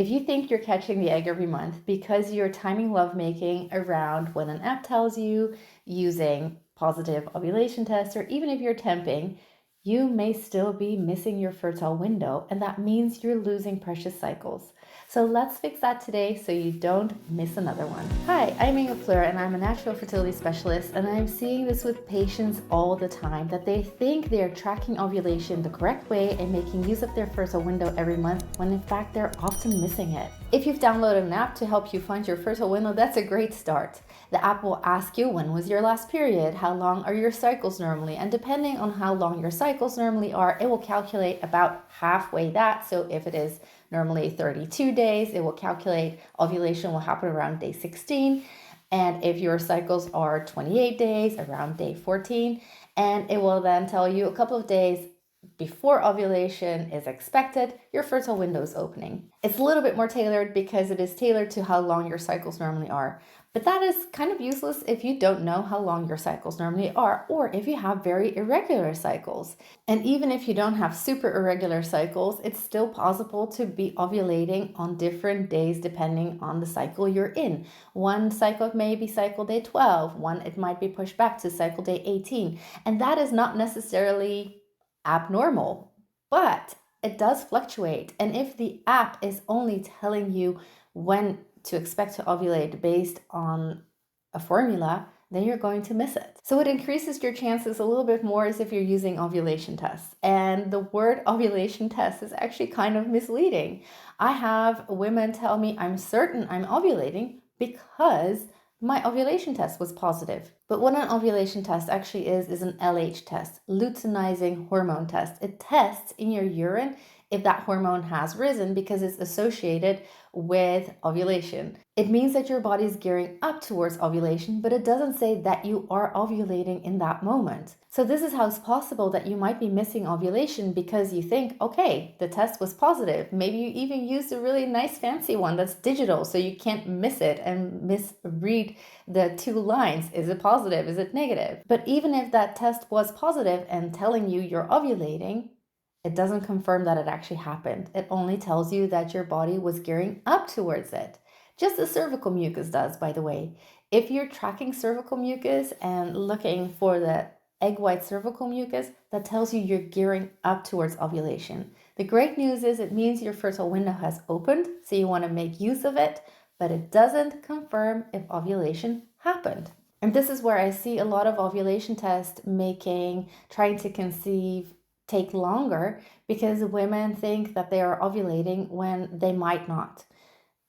If you think you're catching the egg every month because you're timing lovemaking around when an app tells you, using positive ovulation tests, or even if you're temping, you may still be missing your fertile window, and that means you're losing precious cycles. So let's fix that today so you don't miss another one. Hi, I'm Inga Fleur, and I'm a natural fertility specialist, and I'm seeing this with patients all the time, that they think they're tracking ovulation the correct way and making use of their fertile window every month, when in fact they're often missing it. If you've downloaded an app to help you find your fertile window, that's a great start. The app will ask you, when was your last period? How long are your cycles normally? And depending on how long your cycles normally are, it will calculate about halfway that. So if it is normally 32 days, it will calculate ovulation will happen around day 16. And if your cycles are 28 days, around day 14. And it will then tell you a couple of days before ovulation is expected, your fertile window is opening. It's a little bit more tailored because it is tailored to how long your cycles normally are. But that is kind of useless if you don't know how long your cycles normally are, or if you have very irregular cycles. And even if you don't have super irregular cycles, it's still possible to be ovulating on different days depending on the cycle you're in. One cycle may be cycle day 12, one it might be pushed back to cycle day 18. And that is not necessarily abnormal, but it does fluctuate. And if the app is only telling you when to expect to ovulate based on a formula, then you're going to miss it. So it increases your chances a little bit more as if you're using ovulation tests. And the word ovulation test is actually kind of misleading. I have women tell me, I'm certain I'm ovulating because my ovulation test was positive. But what an ovulation test actually is an LH test, luteinizing hormone test. It tests in your urine if that hormone has risen because it's associated with ovulation. It means that your body is gearing up towards ovulation, but it doesn't say that you are ovulating in that moment. So this is how it's possible that you might be missing ovulation because you think, okay, the test was positive. Maybe you even used a really nice fancy one that's digital, so you can't miss it and misread the two lines. Is it positive? Is it negative? But even if that test was positive and telling you you're ovulating, it doesn't confirm that it actually happened. It only tells you that your body was gearing up towards it. Just as cervical mucus does, by the way. If you're tracking cervical mucus and looking for the egg white cervical mucus, that tells you you're gearing up towards ovulation. The great news is it means your fertile window has opened, so you want to make use of it, but it doesn't confirm if ovulation happened. And this is where I see a lot of ovulation tests trying to conceive take longer because women think that they are ovulating when they might not.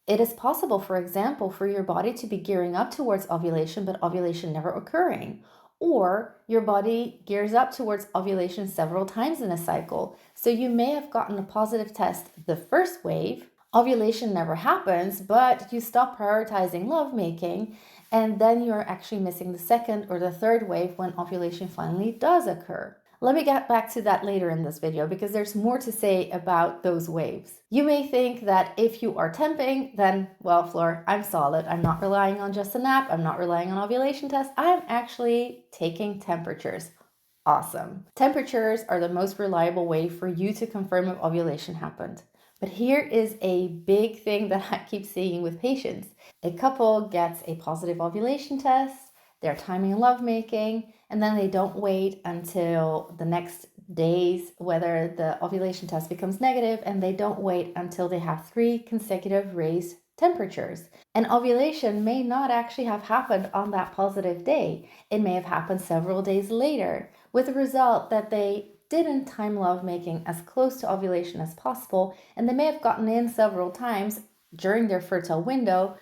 It is possible, for example, for your body to be gearing up towards ovulation, but ovulation never occurring. Or your body gears up towards ovulation several times in a cycle. So you may have gotten a positive test the first wave, ovulation never happens, but you stop prioritizing lovemaking, and then you're actually missing the second or the third wave when ovulation finally does occur. Let me get back to that later in this video because there's more to say about those waves. You may think that if you are temping, then, well, Fleur, I'm solid. I'm not relying on just an app. I'm not relying on ovulation tests. I'm actually taking temperatures. Awesome. Temperatures are the most reliable way for you to confirm if ovulation happened. But here is a big thing that I keep seeing with patients. A couple gets a positive ovulation test, they're timing lovemaking, and then they don't wait until the next days whether the ovulation test becomes negative, and they don't wait until they have 3 consecutive raised temperatures. And ovulation may not actually have happened on that positive day. It may have happened several days later, with the result that they didn't time lovemaking as close to ovulation as possible, and they may have gotten in several times during their fertile window,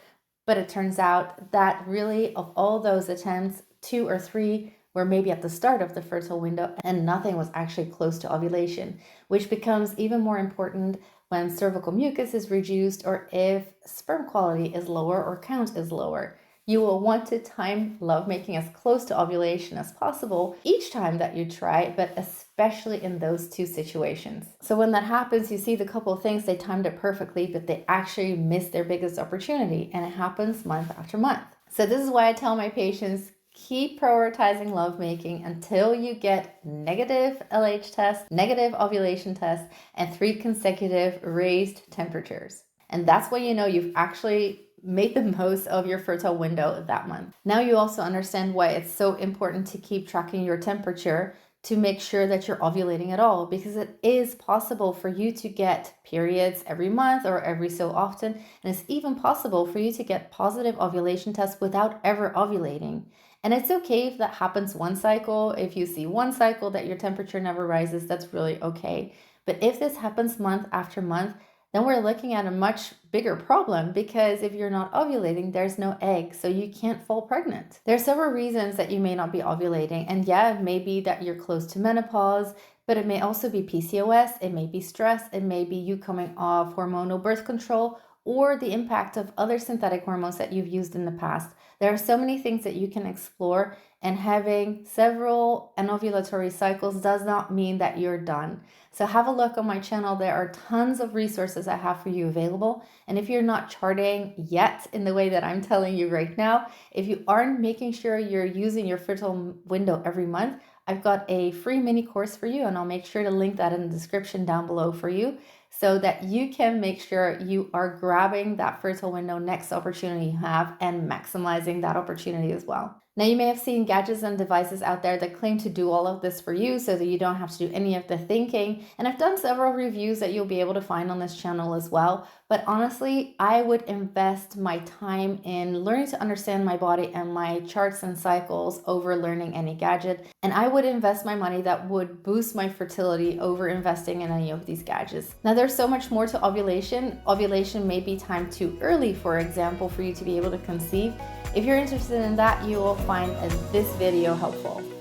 but it turns out that really of all those attempts, 2 or 3 were maybe at the start of the fertile window and nothing was actually close to ovulation, which becomes even more important when cervical mucus is reduced or if sperm quality is lower or count is lower. You will want to time lovemaking as close to ovulation as possible each time that you try, but especially in those 2 situations. So when that happens, you see the couple of things, they timed it perfectly, but they actually missed their biggest opportunity, and it happens month after month. So this is why I tell my patients, keep prioritizing lovemaking until you get negative LH tests, negative ovulation tests, and 3 consecutive raised temperatures. And that's when you know you've actually made the most of your fertile window that month. Now you also understand why it's so important to keep tracking your temperature to make sure that you're ovulating at all, because it is possible for you to get periods every month or every so often, and it's even possible for you to get positive ovulation tests without ever ovulating. And it's okay if that happens one cycle. If you see one cycle that your temperature never rises, that's really okay. But if this happens month after month, then we're looking at a much bigger problem, because if you're not ovulating, there's no egg, so you can't fall pregnant. There are several reasons that you may not be ovulating, and yeah, it may be that you're close to menopause, but it may also be PCOS, it may be stress, it may be you coming off hormonal birth control, or the impact of other synthetic hormones that you've used in the past. There are so many things that you can explore, and having several anovulatory cycles does not mean that you're done. So have a look on my channel. There are tons of resources I have for you available. And if you're not charting yet in the way that I'm telling you right now, if you aren't making sure you're using your fertile window every month, I've got a free mini course for you, and I'll make sure to link that in the description down below for you, so that you can make sure you are grabbing that fertile window next opportunity you have and maximizing that opportunity as well. Now, you may have seen gadgets and devices out there that claim to do all of this for you so that you don't have to do any of the thinking. And I've done several reviews that you'll be able to find on this channel as well. But honestly, I would invest my time in learning to understand my body and my charts and cycles over learning any gadget. And I would invest my money that would boost my fertility over investing in any of these gadgets. Now, there's so much more to ovulation. Ovulation may be timed too early, for example, for you to be able to conceive. If you're interested in that, you will find this video helpful.